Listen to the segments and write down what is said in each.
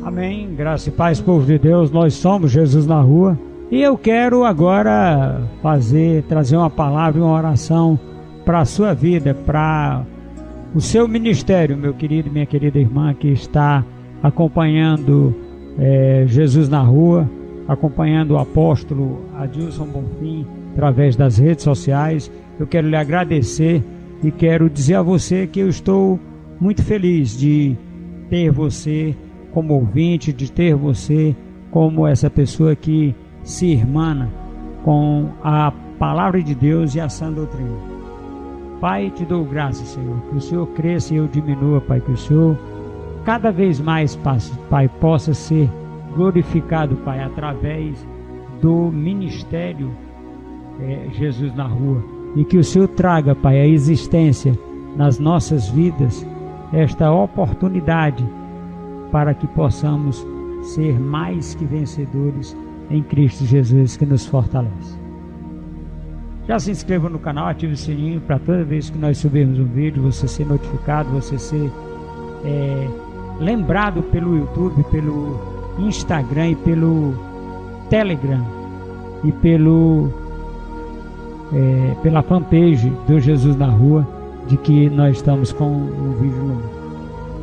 Amém, graça e paz, povo de Deus. Nós somos Jesus na Rua e eu quero agora trazer uma palavra e uma oração para a sua vida, para o seu ministério, meu querido e minha querida irmã que está acompanhando Jesus na Rua, acompanhando o apóstolo Adilson Bonfim através das redes sociais. Eu quero lhe agradecer e quero dizer a você que eu estou muito feliz de ter você como ouvinte, de ter você como essa pessoa que se irmana com a palavra de Deus e a sã doutrina. Pai, te dou graças, Senhor, que o Senhor cresça e eu diminua, Pai, que o Senhor cada vez mais, Pai, possa ser glorificado, Pai, através do ministério Jesus na Rua, e que o Senhor traga, Pai, a existência nas nossas vidas esta oportunidade para que possamos ser mais que vencedores em Cristo Jesus, que nos fortalece. Já se inscreva no canal, ative o sininho para toda vez que nós subirmos um vídeo, você ser notificado, você ser lembrado pelo YouTube, pelo Instagram e pelo Telegram e pela fanpage do Jesus na Rua, de que nós estamos com um vídeo novo.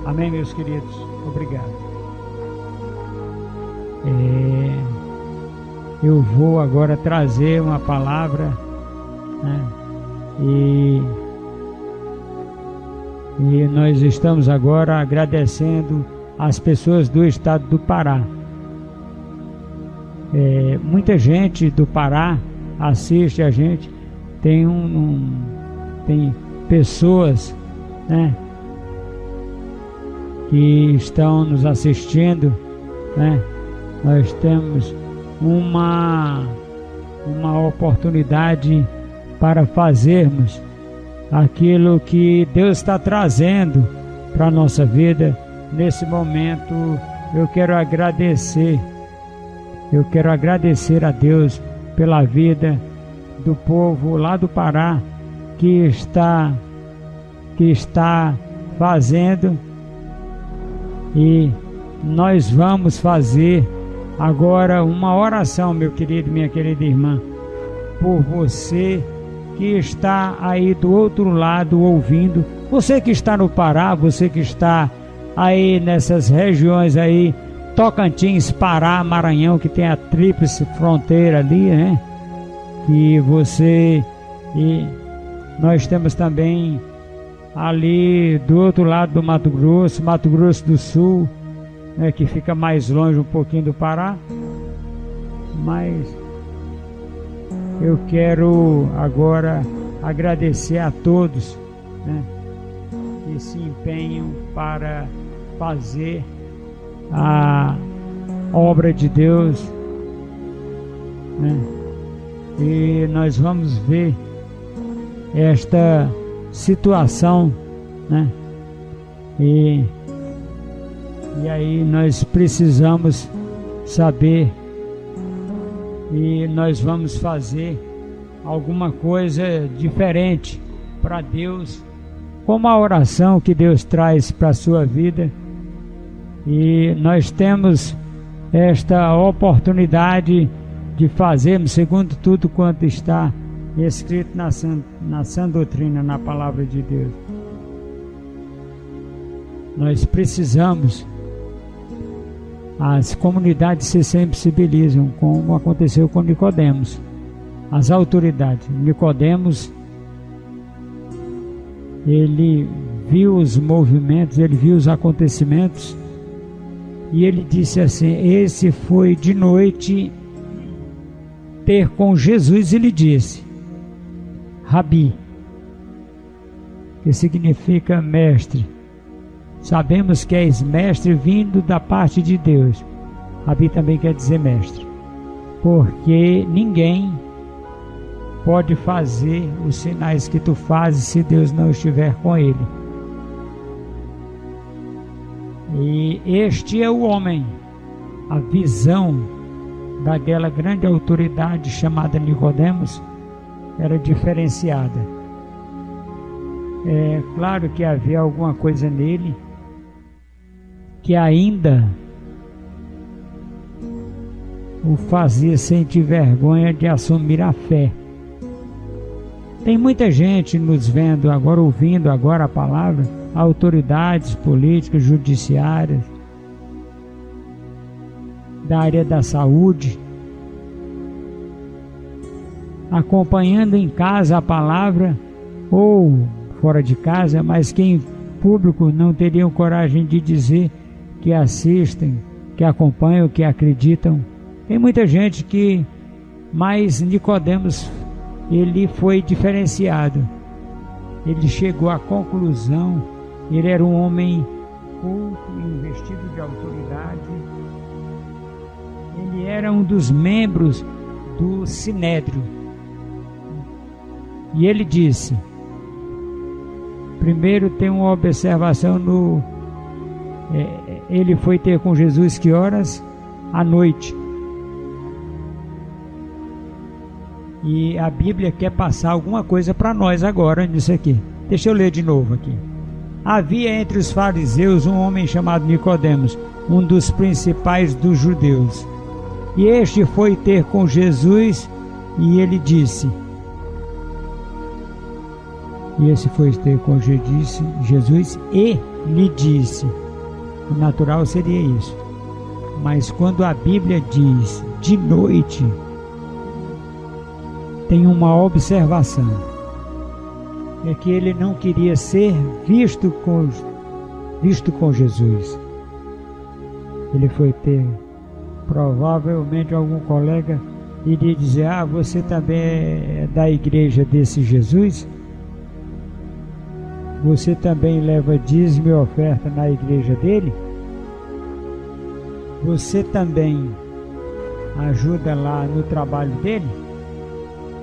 Amém, meus queridos? Obrigado. Eu vou agora trazer uma palavra, né? E nós estamos agora agradecendo as pessoas do estado do Pará. Muita gente do Pará assiste a gente. Tem pessoas, né, que estão nos assistindo, né? Nós temos uma oportunidade para fazermos aquilo que Deus está trazendo para a nossa vida. Nesse momento eu quero agradecer a Deus pela vida do povo lá do Pará que está fazendo, e nós vamos fazer agora uma oração, meu querido e minha querida irmã, por você que está aí do outro lado ouvindo, você que está no Pará, você que está aí nessas regiões aí, Tocantins, Pará, Maranhão, que tem a tríplice fronteira ali, né? E nós temos também ali do outro lado do Mato Grosso do Sul, né, que fica mais longe um pouquinho do Pará. Mas eu quero agora agradecer a todos, né, que se empenham para fazer a obra de Deus, né? E nós vamos ver esta situação, né? E aí nós precisamos saber, e nós vamos fazer alguma coisa diferente para Deus, como a oração que Deus traz para a sua vida. E nós temos esta oportunidade de fazermos segundo tudo quanto está escrito na sã doutrina, na palavra de Deus. Nós precisamos, as comunidades se sensibilizam, como aconteceu com Nicodemos, as autoridades. Nicodemos, ele viu os movimentos, ele viu os acontecimentos, e ele disse assim: esse foi de noite ter com Jesus, e lhe disse: Rabi, que significa mestre. Sabemos que és mestre vindo da parte de Deus. Rabi também quer dizer mestre, porque ninguém pode fazer os sinais que tu fazes se Deus não estiver com ele. E este é o homem. A visão daquela grande autoridade chamada Nicodemos era diferenciada. É claro que havia alguma coisa nele que ainda o fazia sentir vergonha de assumir a fé. Tem muita gente nos vendo agora, ouvindo agora a palavra, autoridades políticas, judiciárias, da área da saúde, acompanhando em casa a palavra ou fora de casa, mas que em público não teriam coragem de dizer que assistem, que acompanham, que acreditam. Tem muita gente que, mas Nicodemos, ele foi diferenciado. Ele chegou à conclusão, ele era um homem culto, investido de autoridade. Ele era um dos membros do Sinédrio. E ele disse, primeiro tem uma observação no... ele foi ter com Jesus que horas? À noite. E a Bíblia quer passar alguma coisa para nós agora nisso aqui. Deixa eu ler de novo aqui. Havia entre os fariseus um homem chamado Nicodemos, um dos principais dos judeus. E este foi ter com Jesus e ele disse... E esse foi ter com Jesus e lhe disse. O natural seria isso. Mas quando a Bíblia diz de noite, tem uma observação. É que ele não queria ser visto com Jesus. Ele foi ter, provavelmente algum colega iria dizer, você também é da igreja desse Jesus? Você também leva dízimo e oferta na igreja dele? Você também ajuda lá no trabalho dele?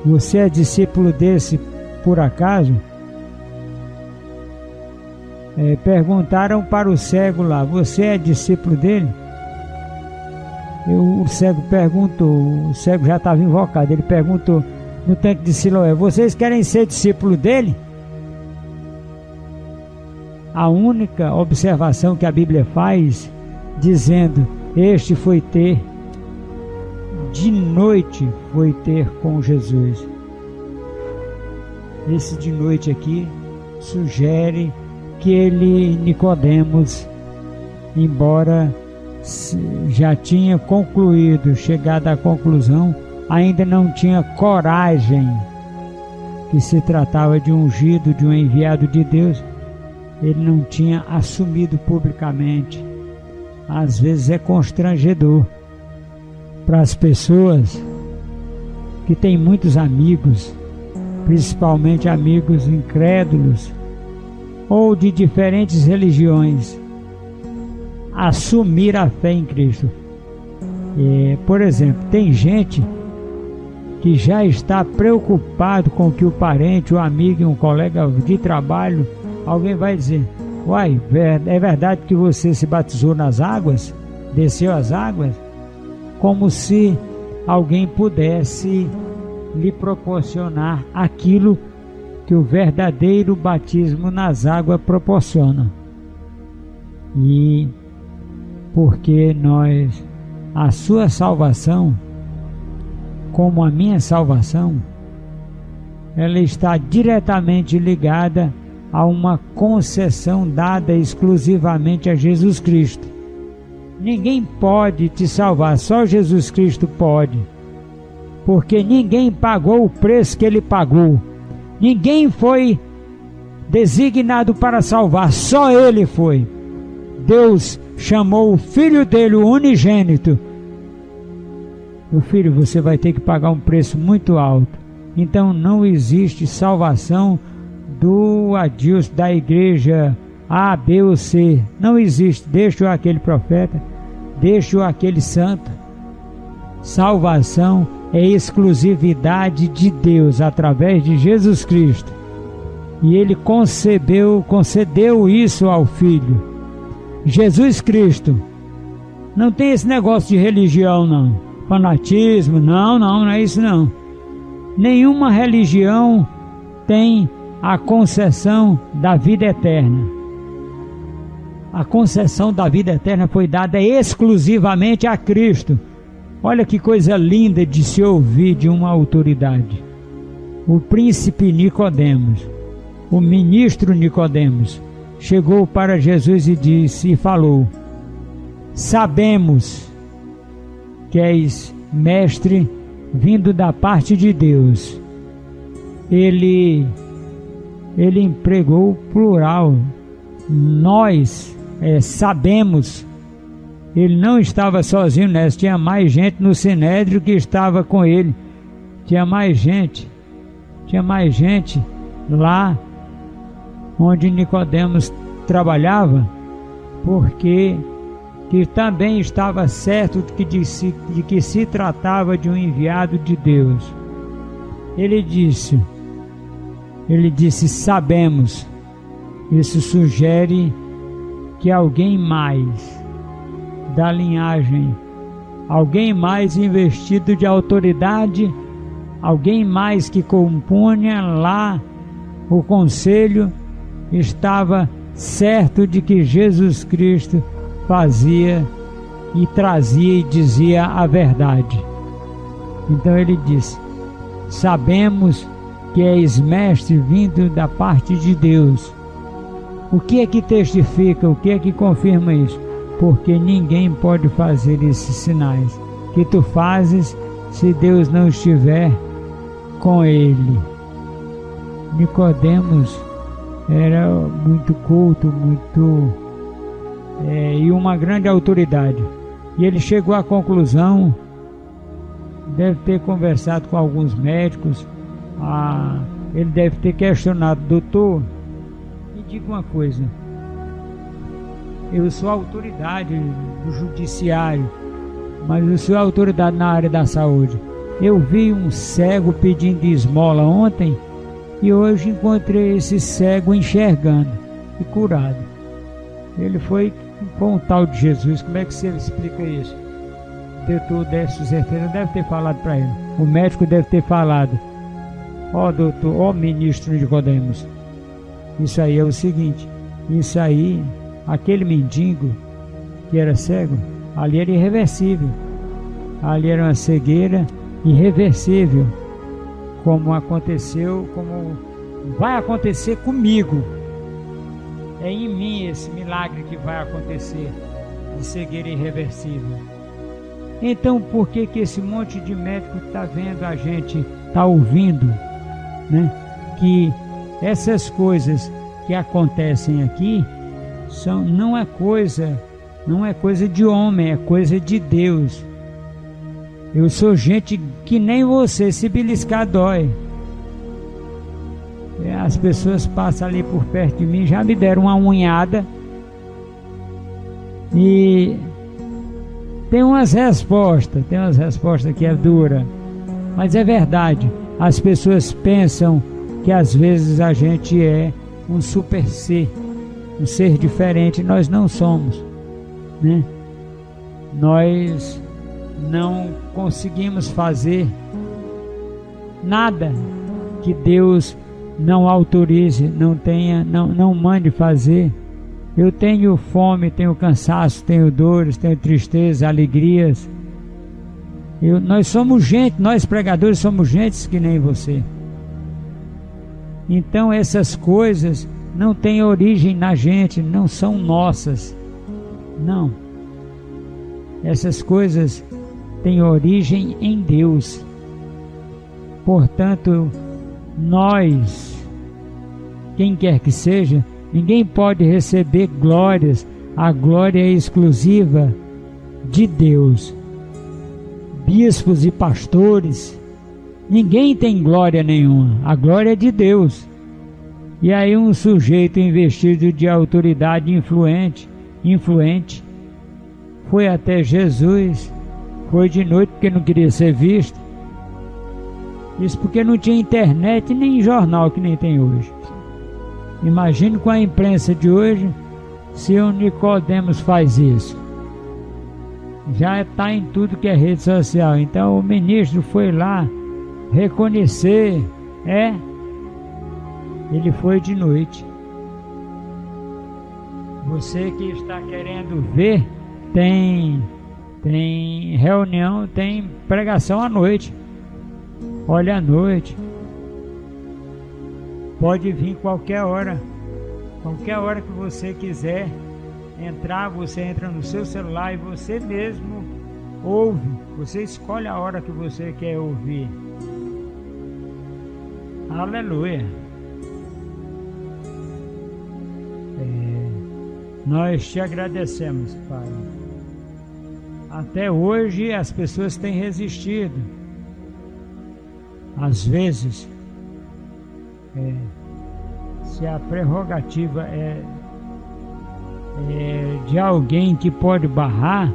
Você é discípulo desse por acaso? Perguntaram para o cego lá, você é discípulo dele? O cego perguntou, o cego já estava invocado, ele perguntou no tanque de Siloé, vocês querem ser discípulo dele? A única observação que a Bíblia faz, dizendo, este foi ter, de noite foi ter com Jesus. Esse de noite aqui sugere que ele, Nicodemos, embora já tinha concluído, chegado à conclusão, ainda não tinha coragem, que se tratava de um ungido, de um enviado de Deus, ele não tinha assumido publicamente. Às vezes é constrangedor para as pessoas que têm muitos amigos, principalmente amigos incrédulos ou de diferentes religiões, assumir a fé em Cristo. Por exemplo, tem gente que já está preocupado com que o parente, o amigo, um colega de trabalho, alguém vai dizer, uai, é verdade que você se batizou nas águas? Desceu as águas? Como se alguém pudesse lhe proporcionar aquilo que o verdadeiro batismo nas águas proporciona. E porque a sua salvação, como a minha salvação, ela está diretamente ligada a uma concessão dada exclusivamente a Jesus Cristo. Ninguém pode te salvar, só Jesus Cristo pode, porque ninguém pagou o preço que ele pagou, ninguém foi designado para salvar, só ele foi. Deus chamou o filho dele, o unigênito. Meu filho, você vai ter que pagar um preço muito alto. Então não existe salvação do Adilson, da igreja A, B ou C. Não existe. Deixa aquele profeta, deixa aquele santo. Salvação é exclusividade de Deus através de Jesus Cristo. E ele concedeu isso ao Filho. Jesus Cristo. Não tem esse negócio de religião, não. Fanatismo, não é isso não. Nenhuma religião tem a concessão da vida eterna. A concessão da vida eterna foi dada exclusivamente a Cristo. Olha que coisa linda de se ouvir de uma autoridade. O príncipe Nicodemos, o ministro Nicodemos, chegou para Jesus e disse e falou: sabemos que és mestre vindo da parte de Deus. Ele empregou o plural. Nós sabemos. Ele não estava sozinho nessa, tinha mais gente no Sinédrio que estava com ele. Tinha mais gente lá onde Nicodemos trabalhava, porque que também estava certo de que se tratava de um enviado de Deus. Ele disse, sabemos. Isso sugere que alguém mais da linhagem, alguém mais investido de autoridade, alguém mais que compunha lá o conselho, estava certo de que Jesus Cristo fazia e trazia e dizia a verdade. Então ele disse: sabemos que és mestre vindo da parte de Deus. O que é que testifica, o que é que confirma isso? Porque ninguém pode fazer esses sinais que tu fazes se Deus não estiver com ele. Nicodemos era muito culto, e uma grande autoridade. E ele chegou à conclusão, deve ter conversado com alguns médicos, ele deve ter questionado: doutor, me diga uma coisa, eu sou autoridade do judiciário, mas eu sou autoridade na área da saúde. Eu vi um cego pedindo esmola ontem e hoje encontrei esse cego enxergando e curado. Ele foi um tal de Jesus. Como é que você explica isso? O doutor Décio Certeira deve ter falado para ele. O médico deve ter falado: ó doutor, ó ministro Nicodemos, isso aí é o seguinte, isso aí, aquele mendigo que era cego, ali era irreversível. Ali era uma cegueira irreversível, como aconteceu, como vai acontecer comigo. É em mim esse milagre que vai acontecer, de cegueira irreversível. Então por que esse monte de médico está vendo a gente, está ouvindo, né? Que essas coisas que acontecem aqui não é coisa de homem, é coisa de Deus. Eu sou gente que nem você, se beliscar dói. As pessoas passam ali por perto de mim, já me deram uma unhada. E tem umas respostas que é dura, mas é verdade. As pessoas pensam que às vezes a gente é um super ser, um ser diferente. Nós não somos, né? Nós não conseguimos fazer nada que Deus não autorize, não mande fazer. Eu tenho fome, tenho cansaço, tenho dores, tenho tristeza, alegrias. Nós somos gente, nós pregadores somos gente que nem você. Então essas coisas não têm origem na gente, não são nossas. Não. Essas coisas têm origem em Deus. Portanto, nós, quem quer que seja, ninguém pode receber glórias. A glória é exclusiva de Deus. Bispos e pastores, ninguém tem glória nenhuma. A glória é de Deus. E aí um sujeito investido de autoridade influente, foi até Jesus, foi de noite porque não queria ser visto. Isso porque não tinha internet nem jornal que nem tem hoje. Imagine com a imprensa de hoje, se o Nicodemos faz isso. Já está em tudo que é rede social. Então o ministro foi lá reconhecer, ele foi de noite. Você que está querendo ver, tem Tem reunião, tem pregação à noite. Olha, à noite. Pode vir qualquer hora. Qualquer hora que você quiser entrar, você entra no seu celular e você mesmo ouve. Você escolhe a hora que você quer ouvir. Aleluia. Nós te agradecemos, Pai. Até hoje as pessoas têm resistido. Às vezes, se a prerrogativa é de alguém que pode barrar,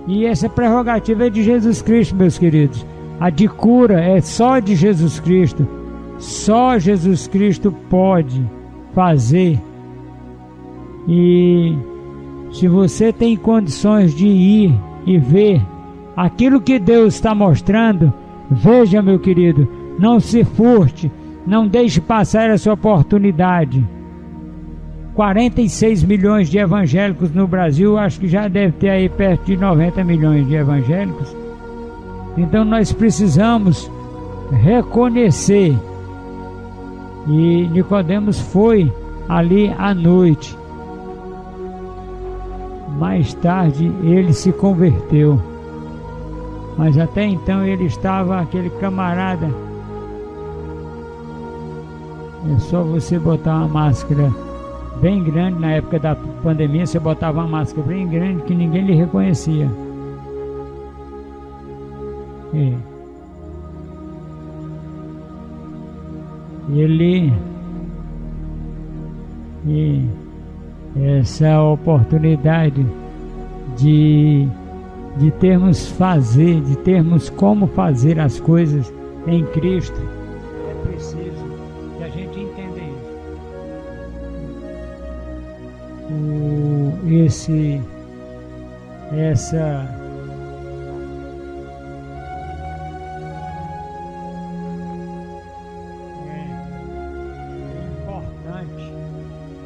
e essa prerrogativa é de Jesus Cristo, meus queridos. A de cura é só de Jesus Cristo. Só Jesus Cristo pode fazer. E se você tem condições de ir e ver aquilo que Deus está mostrando, veja, meu querido, não se furte, não deixe passar essa oportunidade. 46 milhões de evangélicos no Brasil, acho que já deve ter aí perto de 90 milhões de evangélicos. Então nós precisamos reconhecer. E Nicodemos foi ali à noite. Mais tarde ele se converteu. Mas até então ele estava aquele camarada. É só você botar uma máscara bem grande. Na época da pandemia você botava uma máscara bem grande que ninguém lhe reconhecia. E essa oportunidade de termos como fazer as coisas em Cristo, é preciso que a gente entenda isso. Essa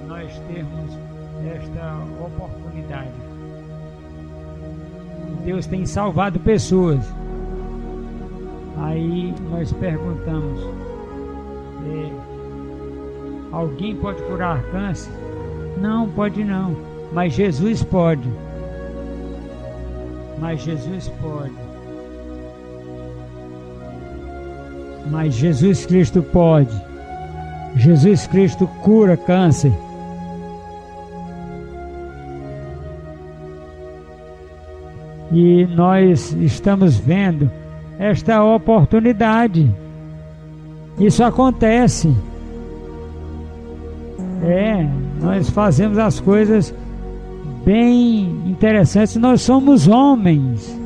nós termos esta oportunidade. Deus tem salvado pessoas. Aí nós perguntamos: alguém pode curar câncer? Não, pode não. Mas Jesus pode. Mas Jesus pode. Mas Jesus Cristo pode. Jesus Cristo cura câncer. E nós estamos vendo esta oportunidade. Isso acontece. Nós fazemos as coisas bem interessantes. Nós somos homens.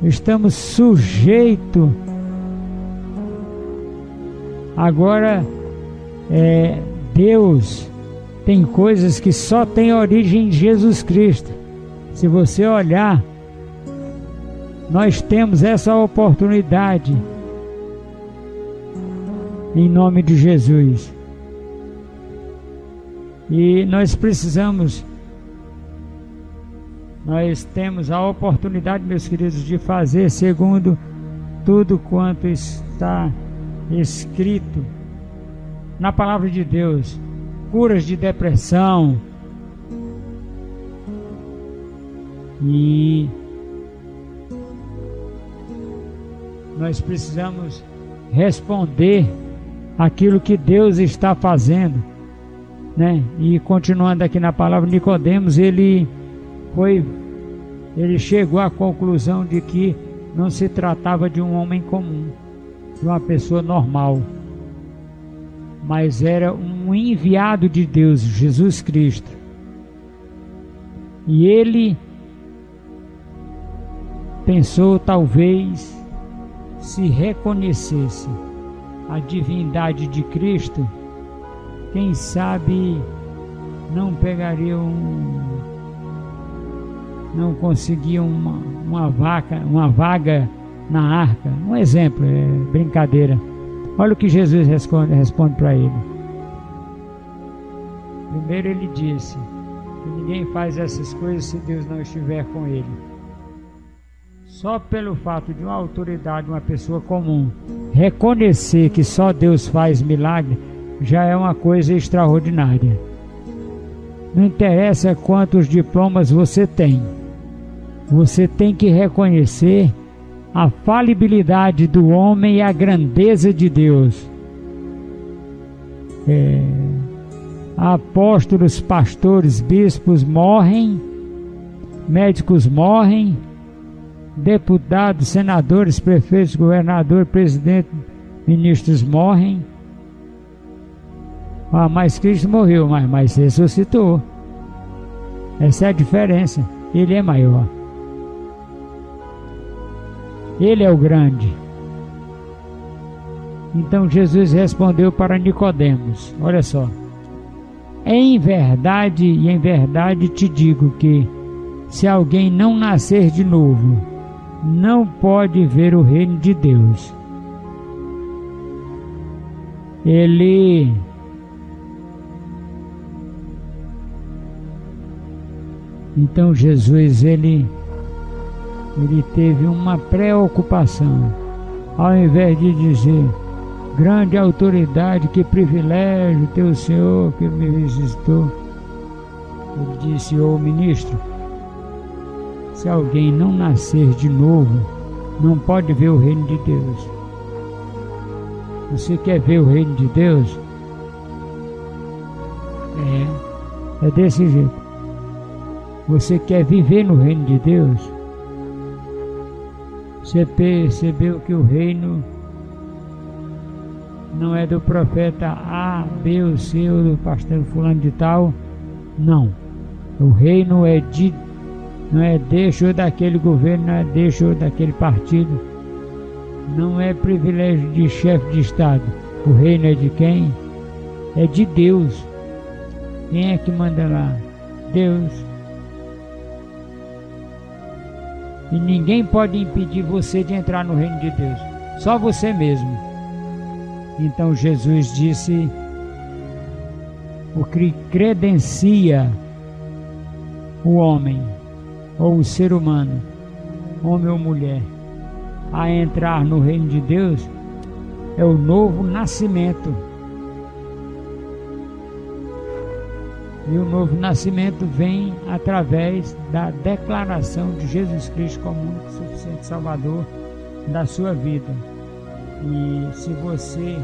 Estamos sujeitos. Agora, Deus tem coisas que só tem origem em Jesus Cristo. Se você olhar, nós temos essa oportunidade em nome de Jesus. E nós temos a oportunidade, meus queridos, de fazer segundo tudo quanto está escrito na palavra de Deus. Curas de depressão. E nós precisamos responder aquilo que Deus está fazendo, né? E continuando aqui na palavra, Nicodemos, ele chegou à conclusão de que não se tratava de um homem comum, de uma pessoa normal, mas era um enviado de Deus, Jesus Cristo. E ele pensou, talvez, se reconhecesse a divindade de Cristo, quem sabe não pegaria não conseguia uma vaga na arca. Um exemplo, brincadeira. Olha o que Jesus responde para ele. Primeiro ele disse: E ninguém faz essas coisas se Deus não estiver com ele. Só pelo fato de uma autoridade, uma pessoa comum, reconhecer que só Deus faz milagre, já é uma coisa extraordinária. Não interessa quantos diplomas você tem que reconhecer a falibilidade do homem e a grandeza de Deus. Apóstolos, pastores, bispos morrem, médicos morrem, deputados, senadores, prefeitos, governadores, presidentes, ministros morrem. Mas Cristo morreu, mas ressuscitou. Essa é a diferença. Ele é maior. Ele é o grande. Então Jesus respondeu para Nicodemos, olha só: em verdade e em verdade te digo que, se alguém não nascer de novo, não pode ver o reino de Deus. Então Jesus, ele teve uma preocupação. Ao invés de dizer: grande autoridade, que privilégio ter o Senhor que me visitou, ele disse: ô ministro, se alguém não nascer de novo, não pode ver o reino de Deus. Você quer ver o reino de Deus? É desse jeito. Você quer viver no reino de Deus? Você percebeu que o reino não é do profeta A, B ou C ou do pastor fulano de tal? Não. O reino não é deste ou daquele governo, não é deste ou daquele partido. Não é privilégio de chefe de Estado. O reino é de quem? É de Deus. Quem é que manda lá? Deus. E ninguém pode impedir você de entrar no reino de Deus. Só você mesmo. Então Jesus disse: o que credencia o homem, ou o ser humano, homem ou mulher, a entrar no reino de Deus, é o novo nascimento. E o novo nascimento vem através da declaração de Jesus Cristo como único e suficiente Salvador da sua vida. E se você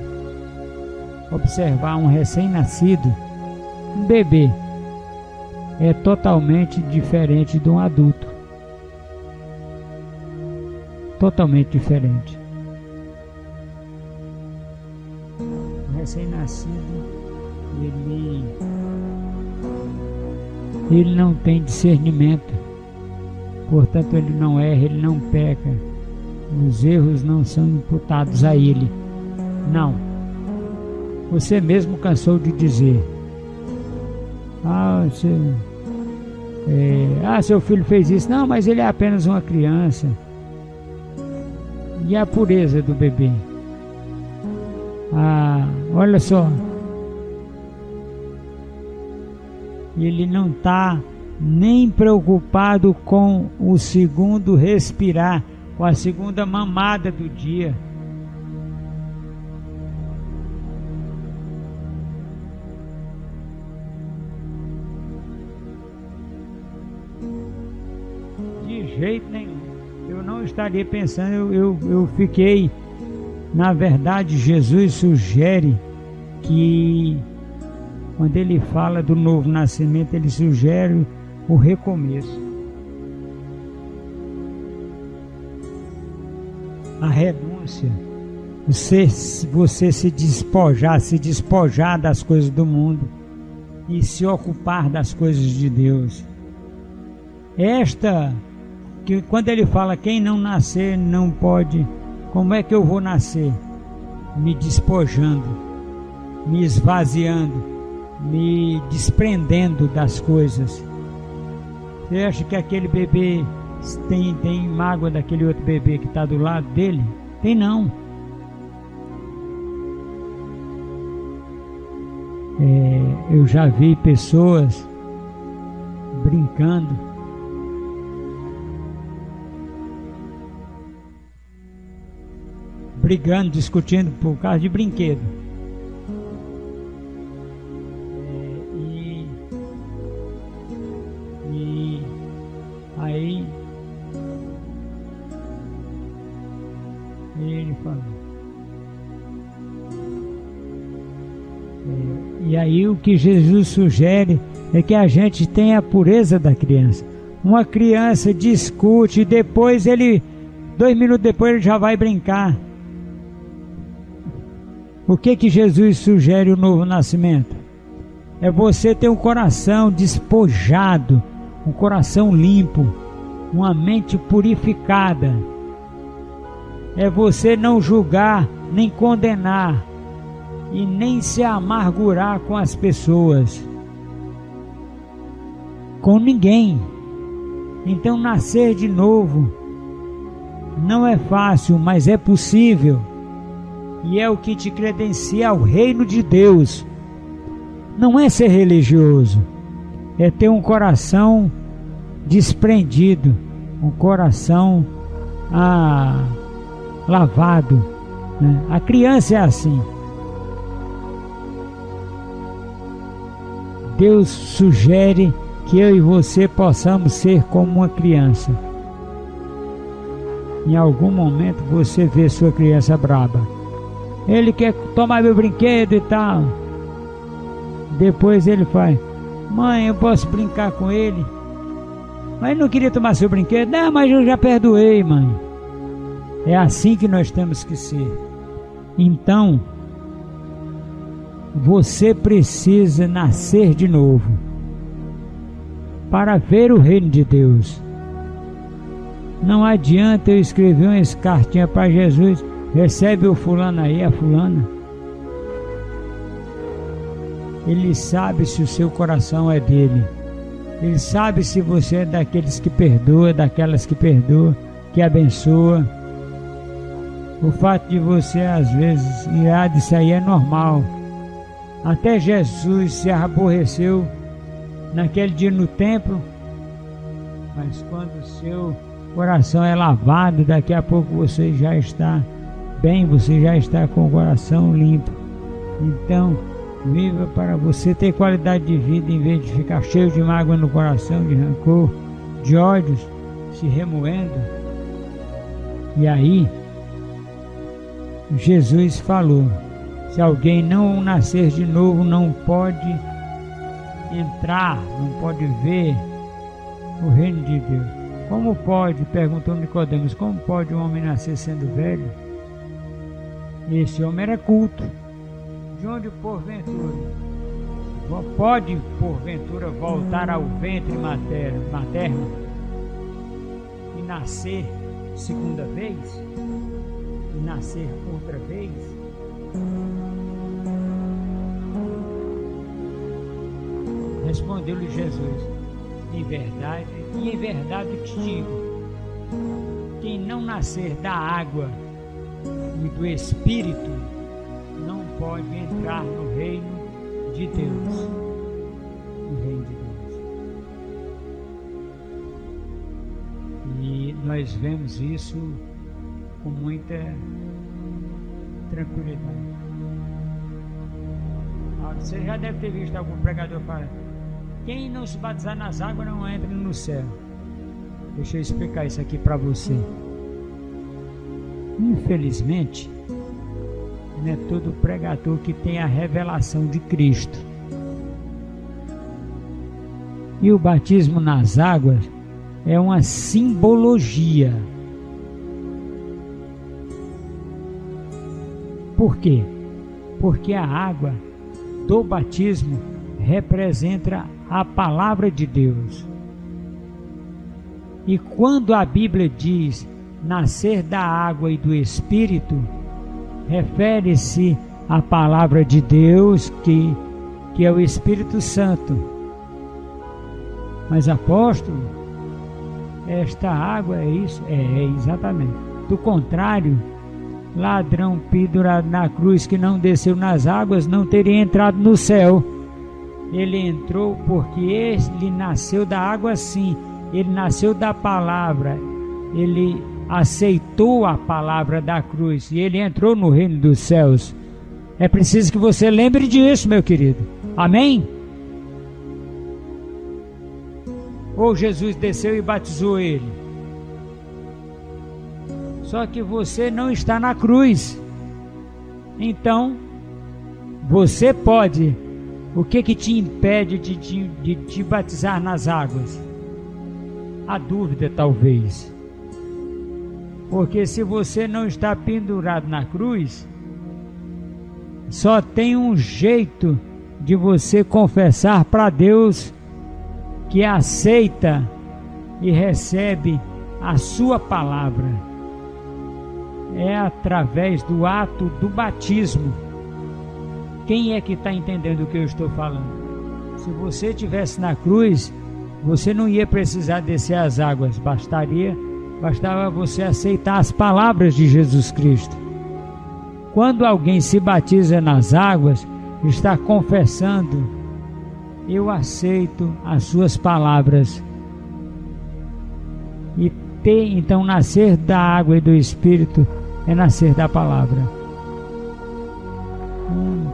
observar um recém-nascido, um bebê, é totalmente diferente de um adulto. Totalmente diferente. O recém-nascido, ele não tem discernimento, portanto ele não erra, ele não peca, os erros não são imputados a ele. Não. Você mesmo cansou de dizer: seu filho fez isso. Não, mas ele é apenas uma criança. E a pureza do bebê? Olha só, ele não está nem preocupado com o segundo respirar, com a segunda mamada do dia. De jeito nenhum. Eu não estaria pensando, eu fiquei. Na verdade, Jesus sugere que, quando ele fala do novo nascimento, ele sugere o recomeço. A renúncia. Você se despojar das coisas do mundo e se ocupar das coisas de Deus. Que quando ele fala: quem não nascer não pode. Como é que eu vou nascer? Me despojando, me esvaziando, me desprendendo das coisas. Você acha que aquele bebê tem mágoa daquele outro bebê que está do lado dele? Tem não. Eu já vi pessoas brincando. Brigando, discutindo por causa de brinquedo. E aí ele falou. E aí o que Jesus sugere é que a gente tenha a pureza da criança. Uma criança discute e depois 2 minutos depois ele já vai brincar. O que Jesus sugere o novo nascimento? É você ter um coração despojado, um coração limpo, uma mente purificada. É você não julgar, nem condenar, e nem se amargurar com as pessoas, com ninguém. Então nascer de novo não é fácil, mas é possível, e é o que te credencia ao reino de Deus. Não é ser religioso, é ter um coração desprendido, um coração lavado, né? A criança é assim. Deus sugere que eu e você possamos ser como uma criança. Em algum momento você vê sua criança braba. Ele quer tomar meu brinquedo e tal. Depois ele faz: mãe, eu posso brincar com ele? Mas não queria tomar seu brinquedo? Não, mas eu já perdoei, mãe. É assim que nós temos que ser. Então, você precisa nascer de novo para ver o reino de Deus. Não adianta eu escrever uma cartinha para Jesus: recebe o fulano aí, a fulana. Ele sabe se o seu coração é dele. Ele sabe se você é daqueles que perdoa, daquelas que perdoa, que abençoa. O fato de você às vezes ir disso aí é normal. Até Jesus se aborreceu naquele dia no templo, mas quando o seu coração é lavado, daqui a pouco você já está bem, você já está com o coração limpo. Então, viva para você ter qualidade de vida, em vez de ficar cheio de mágoa no coração, de rancor, de ódios, se remoendo. E aí, Jesus falou: se alguém não nascer de novo, não pode entrar, não pode ver o reino de Deus. Como pode, perguntou Nicodemos, como pode um homem nascer sendo velho? Esse homem era culto. De onde porventura pode porventura voltar ao ventre materno e nascer segunda vez? E nascer outra vez? Respondeu-lhe Jesus: em verdade eu te digo, quem não nascer da água e do Espírito não pode entrar no reino de Deus. No reino de Deus. E nós vemos isso com muita tranquilidade. Você já deve ter visto algum pregador falar: quem não se batizar nas águas não entra no céu. Deixa eu explicar isso aqui para você. Infelizmente, não é todo pregador que tem a revelação de Cristo. E o batismo nas águas é uma simbologia. Por quê? Porque a água do batismo representa a palavra de Deus. E quando a Bíblia diz nascer da água e do Espírito, refere-se à palavra de Deus, que é o Espírito Santo. Mas apóstolo, esta água é isso? É exatamente. Do contrário, ladrão pendurado na cruz que não desceu nas águas não teria entrado no céu. ele entrou porque ele nasceu da água sim, ele nasceu da palavra, ele aceitou a palavra da cruz e ele entrou no reino dos céus. É preciso que você lembre disso, meu querido. Amém? Ou Jesus desceu e batizou ele. Só que você não está na cruz. Então, você pode. O que te impede de te batizar nas águas? A dúvida, talvez. Porque se você não está pendurado na cruz, só tem um jeito de você confessar para Deus que aceita e recebe a sua palavra. É através do ato do batismo. Quem é que está entendendo o que eu estou falando? Se você estivesse na cruz, você não ia precisar descer as águas, bastava você aceitar as palavras de Jesus Cristo. Quando alguém se batiza nas águas, está confessando: eu aceito as suas palavras. E então nascer da água e do Espírito é nascer da palavra. Um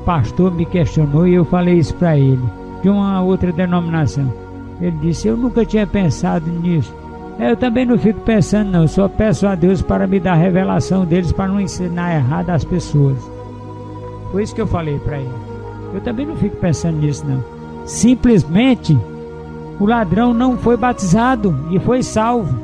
pastor me questionou e eu falei isso para ele, de uma outra denominação. Ele disse: eu nunca tinha pensado nisso. Eu também não fico pensando não, eu só peço a Deus para me dar a revelação deles, para não ensinar errado as pessoas. Foi isso que eu falei para ele. Eu também não fico pensando nisso não. Simplesmente o ladrão não foi batizado e foi salvo.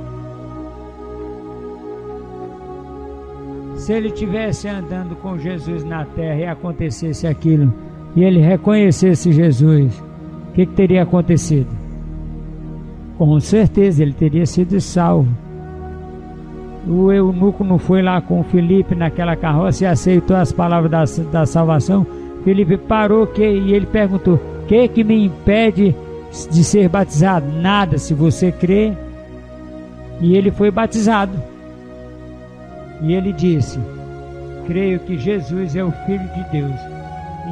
Se ele estivesse andando com Jesus na terra e acontecesse aquilo, e ele reconhecesse Jesus, o que teria acontecido? Com certeza ele teria sido salvo. O eunuco não foi lá com o Felipe naquela carroça e aceitou as palavras da salvação. Felipe parou e ele perguntou: o que me impede de ser batizado? Nada, se você crê. E ele foi batizado. E ele disse: creio que Jesus é o Filho de Deus.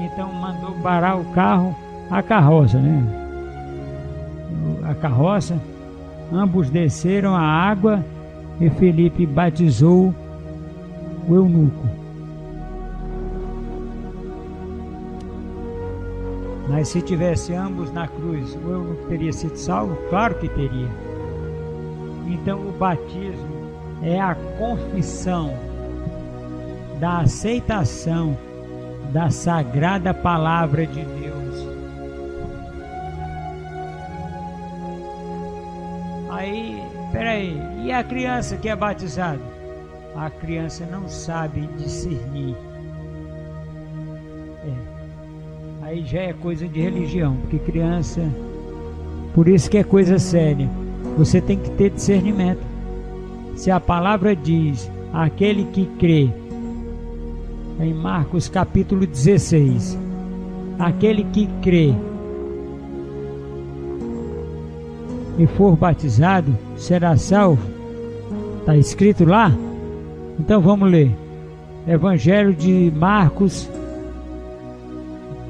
E então mandou parar o carro, a carroça, né? A carroça, ambos desceram a água e Felipe batizou o eunuco. Mas se tivesse ambos na cruz, o eunuco teria sido salvo? Claro que teria. Então o batismo é a confissão da aceitação da sagrada palavra de Deus. Aí, peraí, e a criança que é batizada? A criança não sabe discernir. Aí já é coisa de religião, porque criança, por isso que é coisa séria. Você tem que ter discernimento. Se a palavra diz: aquele que crê, em Marcos capítulo 16, aquele que crê e for batizado será salvo. Está escrito lá? Então vamos ler. Evangelho de Marcos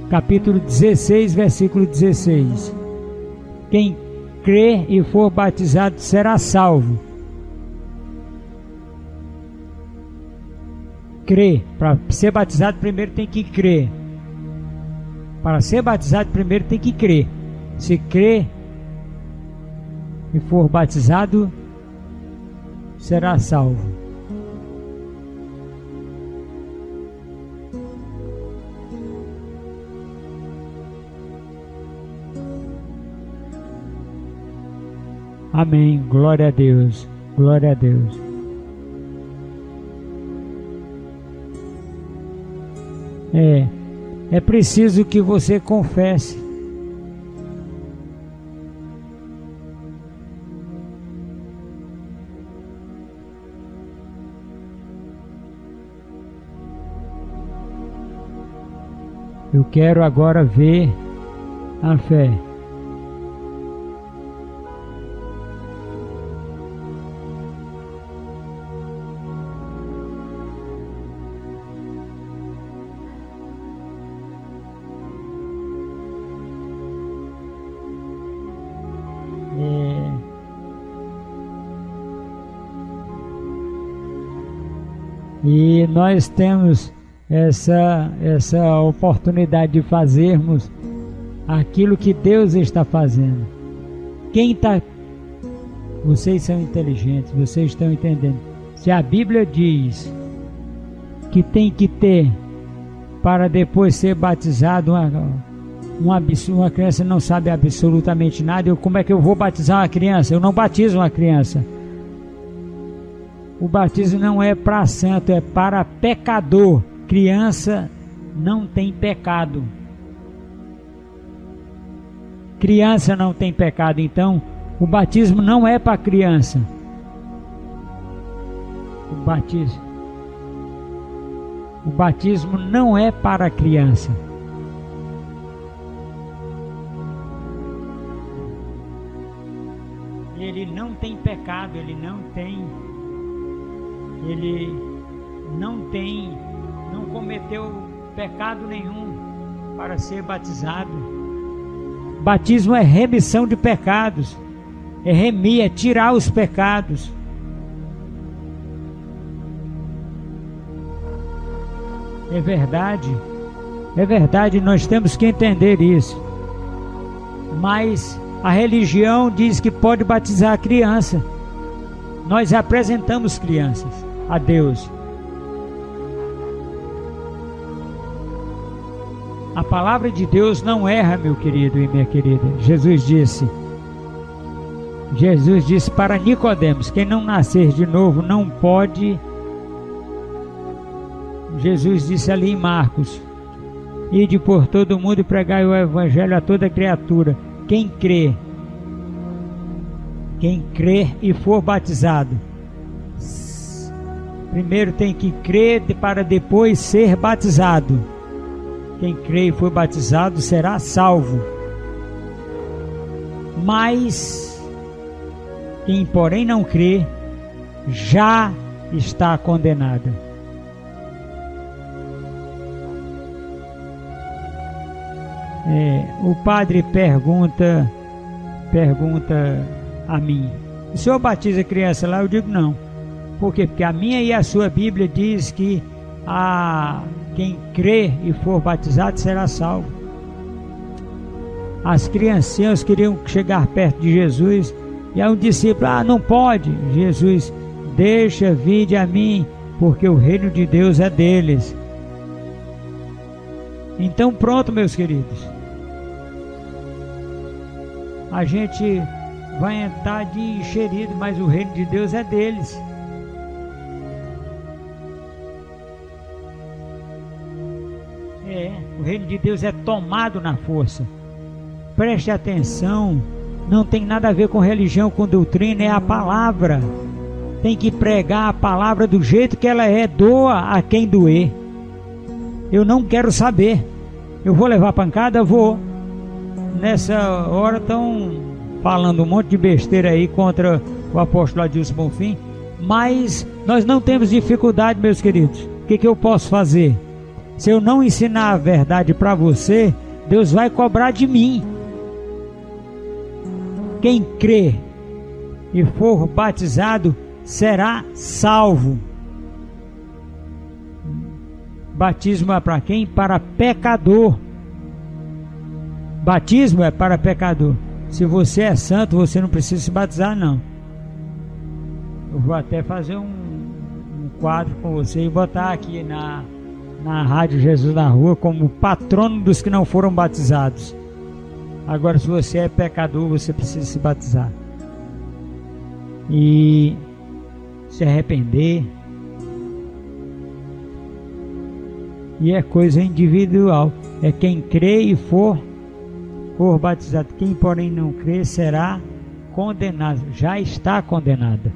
capítulo 16, versículo 16. Quem crê e for batizado será salvo. Crer. Para ser batizado primeiro tem que crer. Para ser batizado primeiro tem que crer. Se crer e for batizado, será salvo. Amém. Glória a Deus. Glória a Deus. É preciso que você confesse. Eu quero agora ver a fé. E nós temos essa oportunidade de fazermos aquilo que Deus está fazendo. Vocês são inteligentes, vocês estão entendendo. Se a Bíblia diz que tem que ter, para depois ser batizado, uma criança não sabe absolutamente nada, como é que eu vou batizar uma criança? Eu não batizo uma criança. O batismo não é para santo, é para pecador. Criança não tem pecado. Criança não tem pecado, então o batismo não é para criança. O batismo não é para criança. Ele não tem pecado, ele não cometeu pecado nenhum para ser batizado. Batismo é remissão de pecados, é remir, é tirar os pecados. É verdade, nós temos que entender isso. Mas a religião diz que pode batizar a criança. Nós apresentamos crianças a Deus. A palavra de Deus não erra, meu querido e minha querida. Jesus disse para Nicodemos: quem não nascer de novo não pode. Jesus disse ali em Marcos: ide por todo o mundo e pregai o evangelho a toda criatura. Quem crer e for batizado, primeiro tem que crer para depois ser batizado. Quem crê e for batizado será salvo. Mas quem porém não crê já está condenado. O padre pergunta a mim: o senhor batiza criança lá? Eu digo não. Por quê? Porque a minha e a sua Bíblia diz que quem crê e for batizado será salvo. As criancinhas queriam chegar perto de Jesus, e aí um discípulo: não pode. Jesus: deixa, vinde a mim, porque o reino de Deus é deles. Então pronto, meus queridos, a gente vai entrar de enxerido, mas o reino de Deus é deles. O reino de Deus é tomado na força. Preste atenção, não tem nada a ver com religião, com doutrina, é a palavra. Tem que pregar a palavra do jeito que ela é, doa a quem doer. Eu não quero saber. Eu vou levar pancada? Vou. Nessa hora estão falando um monte de besteira aí contra o apóstolo Adilson Bonfim, mas nós não temos dificuldade, meus queridos. O que eu posso fazer? Se eu não ensinar a verdade para você, Deus vai cobrar de mim. Quem crê e for batizado será salvo. Batismo é para quem? Para pecador. Batismo é para pecador. Se você é santo, você não precisa se batizar, não. Eu vou até fazer um quadro com você e botar aqui na Rádio Jesus na Rua como patrono dos que não foram batizados. Agora, se você é pecador, você precisa se batizar e se arrepender. E é coisa individual. É quem crê e for batizado. Quem porém não crê será condenado. Já está condenado.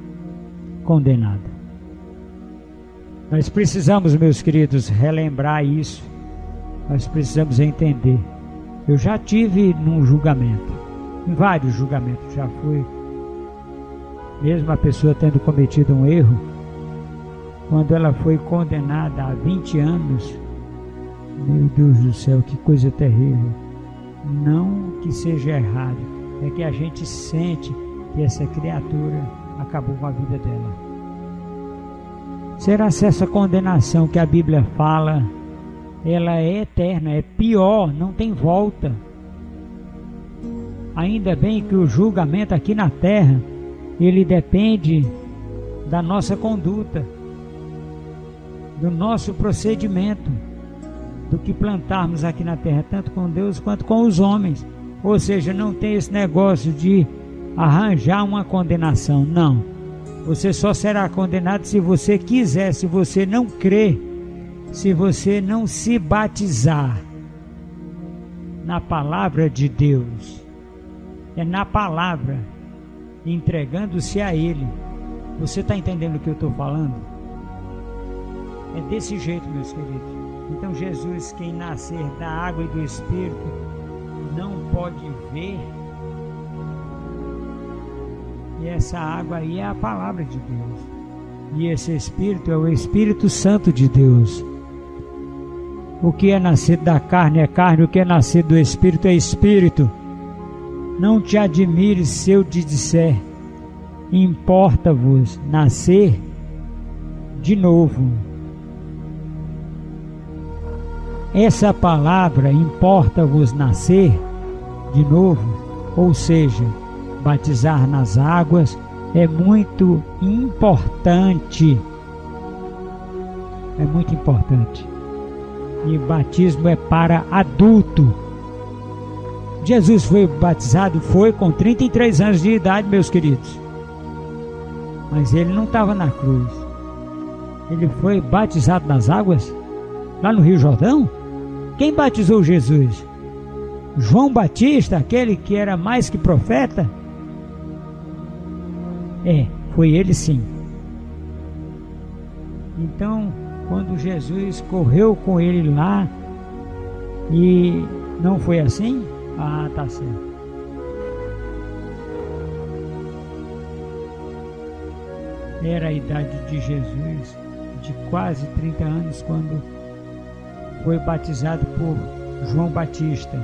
Nós precisamos, meus queridos, relembrar isso. Nós precisamos entender. Eu já tive num julgamento, em vários julgamentos já fui, mesmo a pessoa tendo cometido um erro, quando ela foi condenada a 20 anos, meu Deus do céu, que coisa terrível. Não que seja errado, é que a gente sente que essa criatura acabou com a vida dela. Será se essa condenação que a Bíblia fala, ela é eterna, é pior, não tem volta. Ainda bem que o julgamento aqui na terra, ele depende da nossa conduta, do nosso procedimento, do que plantarmos aqui na terra, tanto com Deus quanto com os homens. Ou seja, não tem esse negócio de arranjar uma condenação, não. Você só será condenado se você quiser, se você não crer, se você não se batizar na palavra de Deus. É na palavra, entregando-se a Ele. Você está entendendo o que eu estou falando? É desse jeito, meus queridos. Então Jesus, quem nascer da água e do Espírito, não pode ver. E essa água aí é a palavra de Deus. E esse Espírito é o Espírito Santo de Deus. O que é nascido da carne é carne, o que é nascido do Espírito é Espírito. Não te admires se eu te disser, importa-vos nascer de novo. Essa palavra, importa-vos nascer de novo, ou seja, batizar nas águas, é muito importante. É muito importante. E batismo é para adulto. Jesus foi batizado, foi com 33 anos de idade, meus queridos. Mas ele não estava na cruz. Ele foi batizado nas águas, lá no Rio Jordão. Quem batizou Jesus? João Batista, aquele que era mais que profeta? Foi ele sim. Então, quando Jesus correu com ele lá, e não foi assim? Ah, tá certo. Era a idade de Jesus, de quase 30 anos, quando foi batizado por João Batista.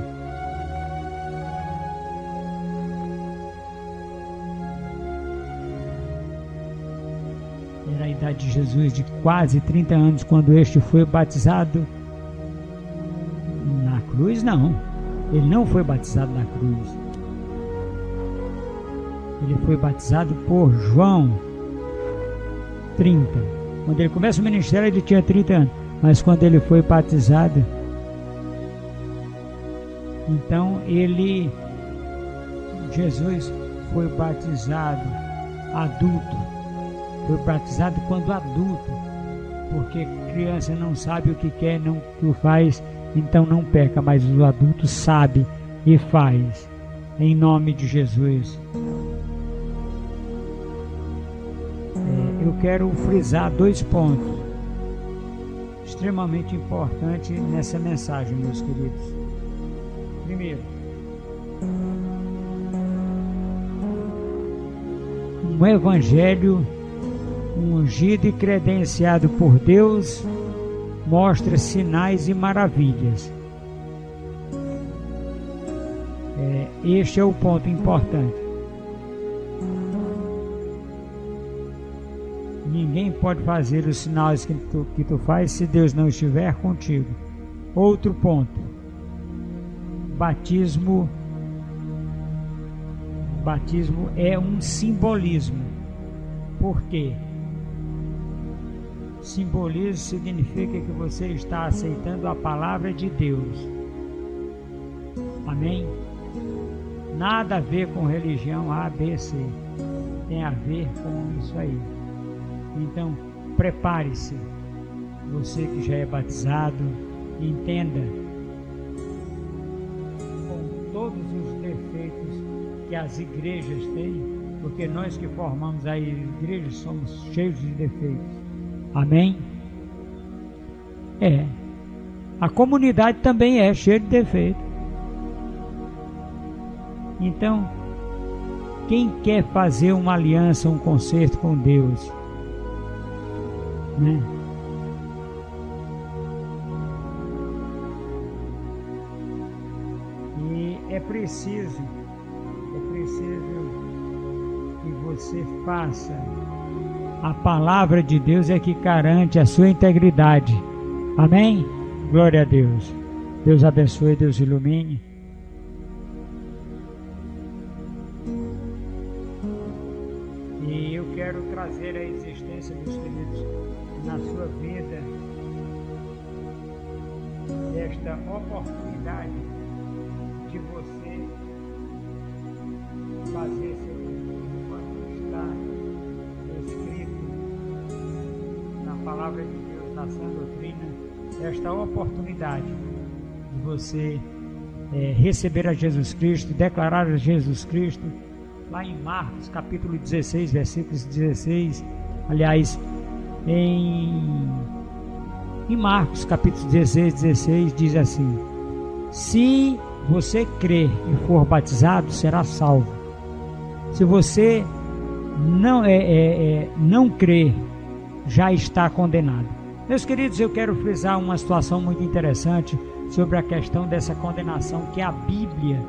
Era a idade de Jesus, de quase 30 anos, quando este foi batizado na cruz. Não, ele não foi batizado na cruz. Ele foi batizado por João, 30. Quando ele começa o ministério, ele tinha 30 anos. Mas quando ele foi batizado, então Jesus foi batizado adulto. Foi batizado quando adulto, porque criança não sabe o que quer, não o faz, então não peca, mas o adulto sabe e faz, em nome de Jesus. Eu quero frisar 2 pontos extremamente importantes nessa mensagem, meus queridos. Primeiro, um evangelho ungido e credenciado por Deus mostra sinais e maravilhas. Este é o ponto importante. Ninguém pode fazer os sinais que tu faz se Deus não estiver contigo. Outro ponto. Batismo é um simbolismo. Por quê? Simbolismo significa que você está aceitando a palavra de Deus. Amém? Nada a ver com religião A, B, C. Tem a ver com isso aí. Então, prepare-se. Você que já é batizado, entenda com todos os defeitos que as igrejas têm, porque nós que formamos a igreja somos cheios de defeitos. Amém? A comunidade também é cheia de defeitos. Então, quem quer fazer uma aliança, um concerto com Deus, né? E é preciso você faça. A palavra de Deus é que garante a sua integridade. Amém? Glória a Deus. Deus abençoe, Deus ilumine. E eu quero trazer a existência dos queridos na sua vida esta oportunidade de você fazer segundo quanto está escrito na palavra de Deus, na sã doutrina, esta oportunidade de você receber a Jesus Cristo, declarar a Jesus Cristo, lá em Marcos capítulo 16, versículos 16, aliás, em Marcos capítulo 16 diz assim: se você crer e for batizado, será salvo. Se você não crer, já está condenado. Meus queridos, eu quero frisar uma situação muito interessante sobre a questão dessa condenação que a Bíblia,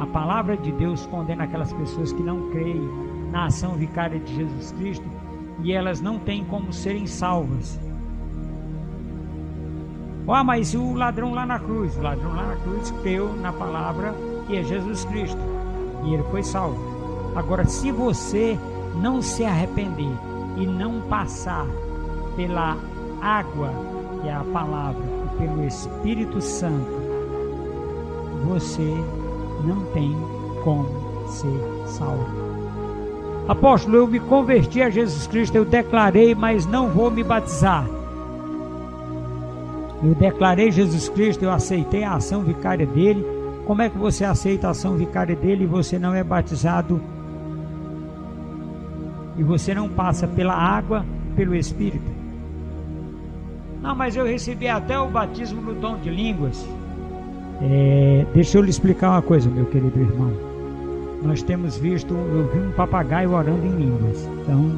a palavra de Deus, condena aquelas pessoas que não creem na ação vicária de Jesus Cristo e elas não têm como serem salvas. Mas o ladrão lá na cruz, creu na palavra que é Jesus Cristo e ele foi salvo. Agora, se você não se arrepender e não passar pela água, que é a palavra, e pelo Espírito Santo, você não tem como ser salvo. Apóstolo, eu me converti a Jesus Cristo, eu declarei, mas não vou me batizar. Eu declarei Jesus Cristo, eu aceitei a ação vicária dele. Como é que você aceita a ação vicária dele e você não é batizado? E você não passa pela água, pelo Espírito? Não, mas eu recebi até o batismo no dom de línguas. Deixa eu lhe explicar uma coisa, meu querido irmão. Nós temos visto, eu vi um papagaio orando em línguas. Então,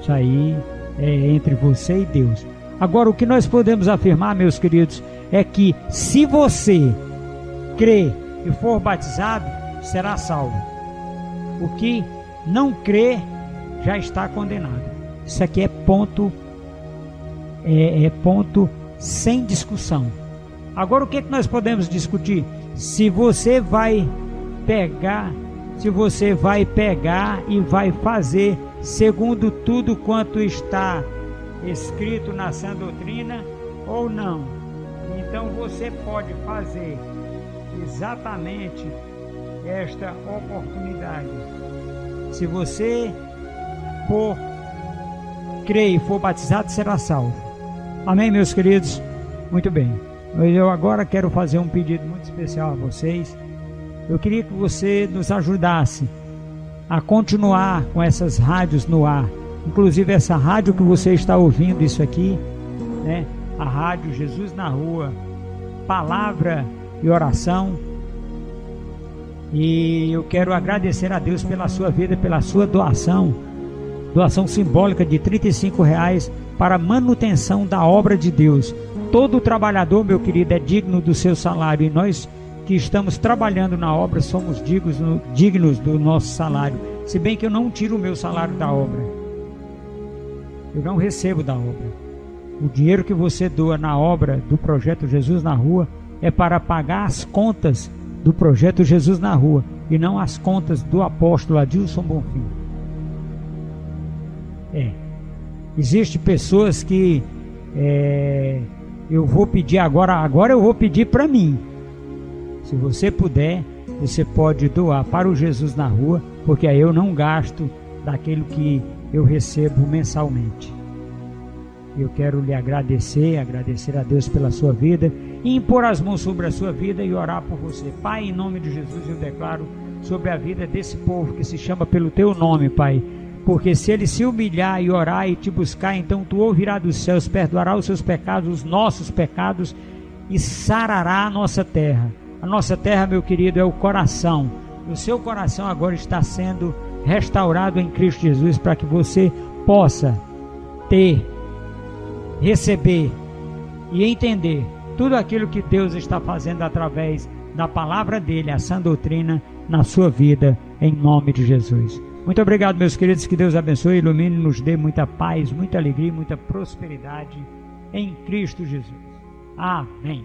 isso aí é entre você e Deus. Agora, o que nós podemos afirmar, meus queridos, é que se você crer e for batizado, será salvo. O que não crer já está condenado. Isso aqui é ponto sem discussão. Agora, o que nós podemos discutir? Se você vai pegar e vai fazer segundo tudo quanto está escrito na sã doutrina ou não. Então você pode fazer exatamente esta oportunidade. Se você for crer e for batizado, será salvo. Amém, meus queridos? Muito bem. Eu agora quero fazer um pedido muito especial a vocês. Eu queria que você nos ajudasse a continuar com essas rádios no ar. Inclusive essa rádio que você está ouvindo isso aqui, a rádio Jesus na Rua, palavra e oração. E eu quero agradecer a Deus pela sua vida, pela sua doação simbólica de R$35 para a manutenção da obra de Deus. Todo trabalhador, meu querido, é digno do seu salário, e nós que estamos trabalhando na obra somos dignos do nosso salário, se bem que eu não tiro o meu salário da obra. Eu não recebo da obra. O dinheiro que você doa na obra do projeto Jesus na Rua é para pagar as contas do projeto Jesus na Rua e não as contas do apóstolo Adilson Bonfim. Existem pessoas que eu vou pedir agora eu vou pedir para mim. Se você puder, você pode doar para o Jesus na Rua, porque aí eu não gasto daquilo que eu recebo mensalmente. Eu quero lhe agradecer a Deus pela sua vida e impor as mãos sobre a sua vida e orar por você. Pai, em nome de Jesus, eu declaro sobre a vida desse povo que se chama pelo teu nome, Pai, porque se ele se humilhar e orar e te buscar, então tu ouvirás dos céus, perdoará os seus pecados, os nossos pecados, e sarará a nossa terra. A nossa terra, meu querido, é o coração. O seu coração agora está sendo restaurado em Cristo Jesus, para que você possa receber e entender tudo aquilo que Deus está fazendo através da palavra dele, a sã doutrina, na sua vida, em nome de Jesus. Muito obrigado, meus queridos, que Deus abençoe, ilumine, nos dê muita paz, muita alegria, muita prosperidade em Cristo Jesus. Amém.